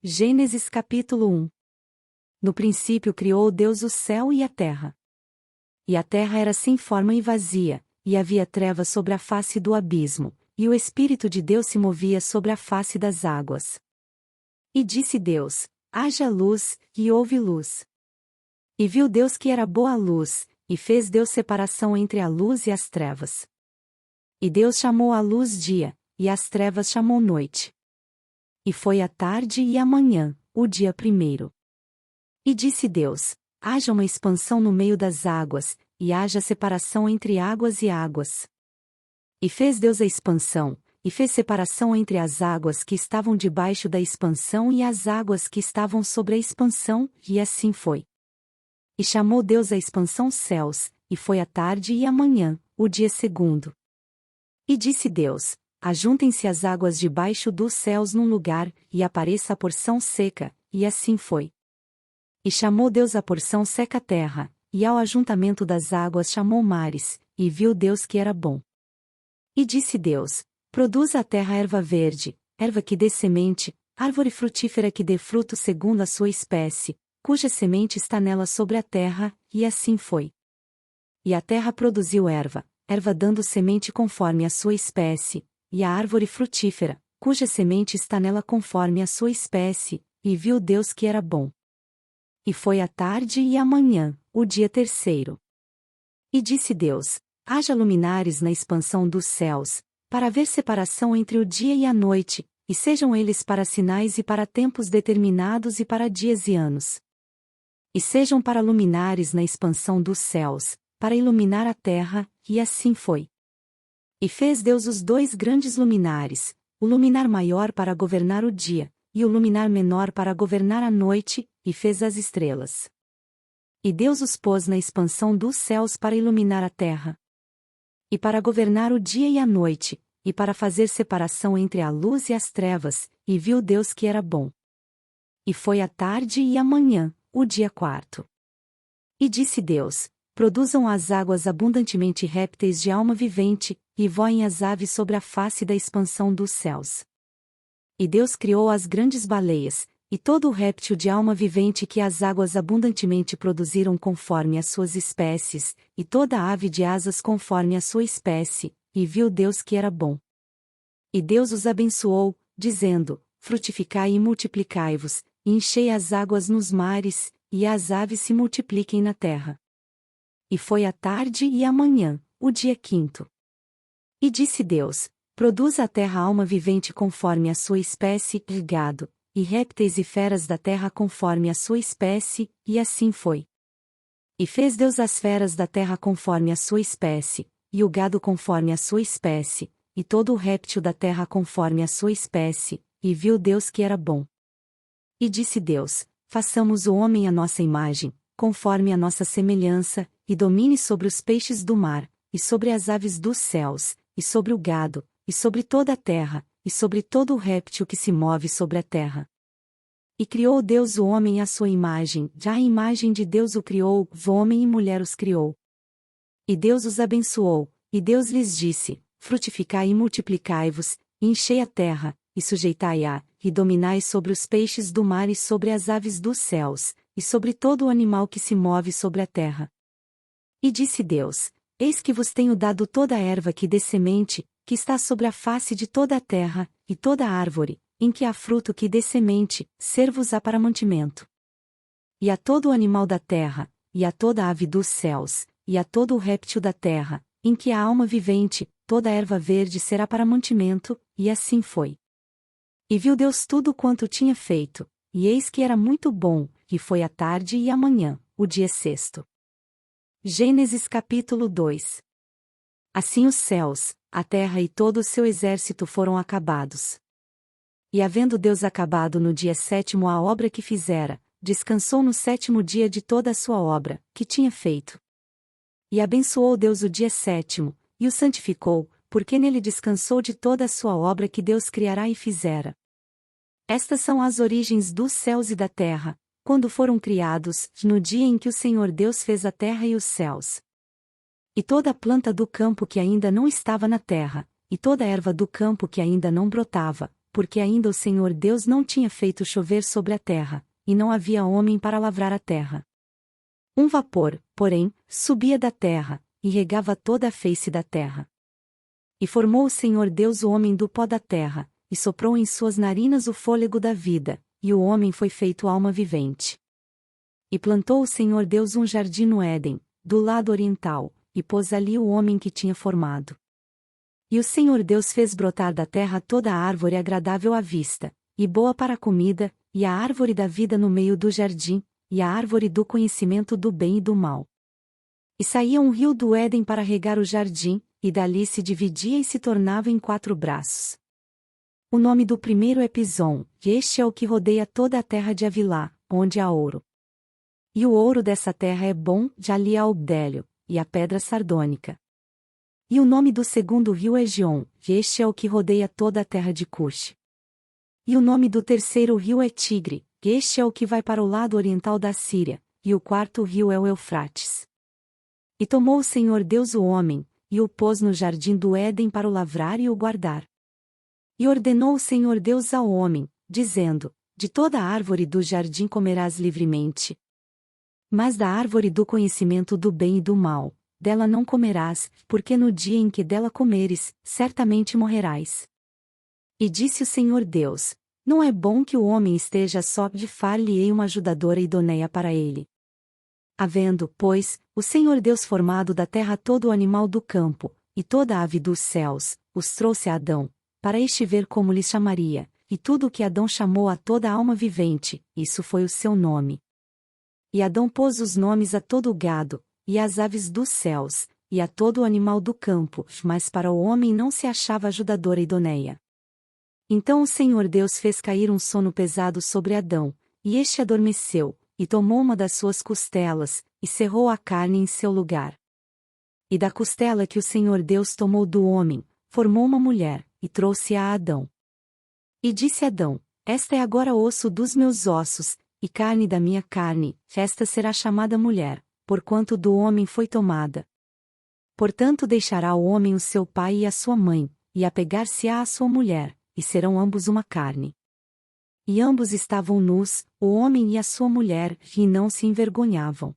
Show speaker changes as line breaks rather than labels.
Gênesis capítulo 1. No princípio criou Deus o céu e a terra. E a terra era sem forma e vazia, e havia trevas sobre a face do abismo, e o Espírito de Deus se movia sobre a face das águas. E disse Deus: haja luz, e houve luz. E viu Deus que era boa a luz, e fez Deus separação entre a luz e as trevas. E Deus chamou a luz dia, e as trevas chamou noite. E foi a tarde e a manhã, o dia primeiro. E disse Deus: haja uma expansão no meio das águas, e haja separação entre águas e águas. E fez Deus a expansão, e fez separação entre as águas que estavam debaixo da expansão e as águas que estavam sobre a expansão, e assim foi. E chamou Deus a expansão céus, e foi a tarde e a manhã, o dia segundo. E disse Deus: ajuntem-se as águas debaixo dos céus num lugar, e apareça a porção seca, e assim foi. E chamou Deus a porção seca terra, e ao ajuntamento das águas chamou mares, e viu Deus que era bom. E disse Deus: produza a terra erva verde, erva que dê semente, árvore frutífera que dê fruto segundo a sua espécie, cuja semente está nela sobre a terra, e assim foi. E a terra produziu erva, erva dando semente conforme a sua espécie, e a árvore frutífera, cuja semente está nela conforme a sua espécie, e viu Deus que era bom. E foi a tarde e a manhã, o dia terceiro. E disse Deus: haja luminares na expansão dos céus, para haver separação entre o dia e a noite, e sejam eles para sinais e para tempos determinados e para dias e anos. E sejam para luminares na expansão dos céus, para iluminar a terra, e assim foi. E fez Deus os dois grandes luminares, o luminar maior para governar o dia, e o luminar menor para governar a noite, e fez as estrelas. E Deus os pôs na expansão dos céus para iluminar a terra, e para governar o dia e a noite, e para fazer separação entre a luz e as trevas, e viu Deus que era bom. E foi a tarde e a manhã, o dia quarto. E disse Deus: produzam as águas abundantemente répteis de alma vivente, e voem as aves sobre a face da expansão dos céus. E Deus criou as grandes baleias, e todo o réptil de alma vivente que as águas abundantemente produziram conforme as suas espécies, e toda ave de asas conforme a sua espécie, e viu Deus que era bom. E Deus os abençoou, dizendo: frutificai e multiplicai-vos, e enchei as águas nos mares, e as aves se multipliquem na terra. E foi a tarde e a manhã, o dia quinto. E disse Deus: produza a terra alma vivente conforme a sua espécie, e gado, e répteis e feras da terra conforme a sua espécie, e assim foi. E fez Deus as feras da terra conforme a sua espécie, e o gado conforme a sua espécie, e todo o réptil da terra conforme a sua espécie, e viu Deus que era bom. E disse Deus: façamos o homem à nossa imagem, conforme a nossa semelhança, e domine sobre os peixes do mar, e sobre as aves dos céus, e sobre o gado, e sobre toda a terra, e sobre todo o réptil que se move sobre a terra. E criou Deus o homem à sua imagem, já a imagem de Deus o criou, homem e mulher os criou. E Deus os abençoou, e Deus lhes disse: frutificai e multiplicai-vos, e enchei a terra, e sujeitai-a, e dominai sobre os peixes do mar e sobre as aves dos céus, e sobre todo o animal que se move sobre a terra. E disse Deus: eis que vos tenho dado toda a erva que dê semente, que está sobre a face de toda a terra, e toda a árvore, em que há fruto que dê semente, ser-vos-á para mantimento. E a todo o animal da terra, e a toda a ave dos céus, e a todo o réptil da terra, em que há alma vivente, toda a erva verde será para mantimento, e assim foi. E viu Deus tudo quanto tinha feito, e eis que era muito bom, e foi a tarde e a manhã, o dia sexto. Gênesis capítulo 2. Assim os céus, a terra e todo o seu exército foram acabados. E havendo Deus acabado no dia sétimo a obra que fizera, descansou no sétimo dia de toda a sua obra, que tinha feito. E abençoou Deus o dia sétimo, e o santificou, porque nele descansou de toda a sua obra que Deus criará e fizera. Estas são as origens dos céus e da terra, quando foram criados, no dia em que o Senhor Deus fez a terra e os céus. E toda a planta do campo que ainda não estava na terra, e toda a erva do campo que ainda não brotava, porque ainda o Senhor Deus não tinha feito chover sobre a terra, e não havia homem para lavrar a terra. Um vapor, porém, subia da terra, e regava toda a face da terra. E formou o Senhor Deus o homem do pó da terra, e soprou em suas narinas o fôlego da vida, e o homem foi feito alma vivente. E plantou o Senhor Deus um jardim no Éden, do lado oriental, e pôs ali o homem que tinha formado. E o Senhor Deus fez brotar da terra toda a árvore agradável à vista, e boa para a comida, e a árvore da vida no meio do jardim, e a árvore do conhecimento do bem e do mal. E saía um rio do Éden para regar o jardim, e dali se dividia e se tornava em 4 braços. O nome do primeiro é Pison, e este é o que rodeia toda a terra de Avilá, onde há ouro. E o ouro dessa terra é bom, de ali há o bdélio, e a pedra sardônica. E o nome do segundo rio é Gion, e este é o que rodeia toda a terra de Cush. E o nome do terceiro rio é Tigre, e este é o que vai para o lado oriental da Síria, e o quarto rio é o Eufrates. E tomou o Senhor Deus o homem, e o pôs no jardim do Éden para o lavrar e o guardar. E ordenou o Senhor Deus ao homem, dizendo: de toda a árvore do jardim comerás livremente. Mas da árvore do conhecimento do bem e do mal, dela não comerás, porque no dia em que dela comeres, certamente morrerás. E disse o Senhor Deus: não é bom que o homem esteja só, de far-lhe-ei uma ajudadora idoneia para ele. Havendo, pois, o Senhor Deus formado da terra todo o animal do campo, e toda a ave dos céus, os trouxe a Adão, para este ver como lhes chamaria, e tudo o que Adão chamou a toda a alma vivente, isso foi o seu nome. E Adão pôs os nomes a todo o gado, e às aves dos céus, e a todo o animal do campo, mas para o homem não se achava ajudadora idoneia. Então o Senhor Deus fez cair um sono pesado sobre Adão, e este adormeceu, e tomou uma das suas costelas, e cerrou a carne em seu lugar. E da costela que o Senhor Deus tomou do homem, formou uma mulher, e trouxe-a a Adão. E disse Adão: esta é agora osso dos meus ossos, e carne da minha carne, esta será chamada mulher, porquanto do homem foi tomada. Portanto deixará o homem o seu pai e a sua mãe, e apegar-se-á à sua mulher, e serão ambos uma carne. E ambos estavam nus, o homem e a sua mulher, e não se envergonhavam.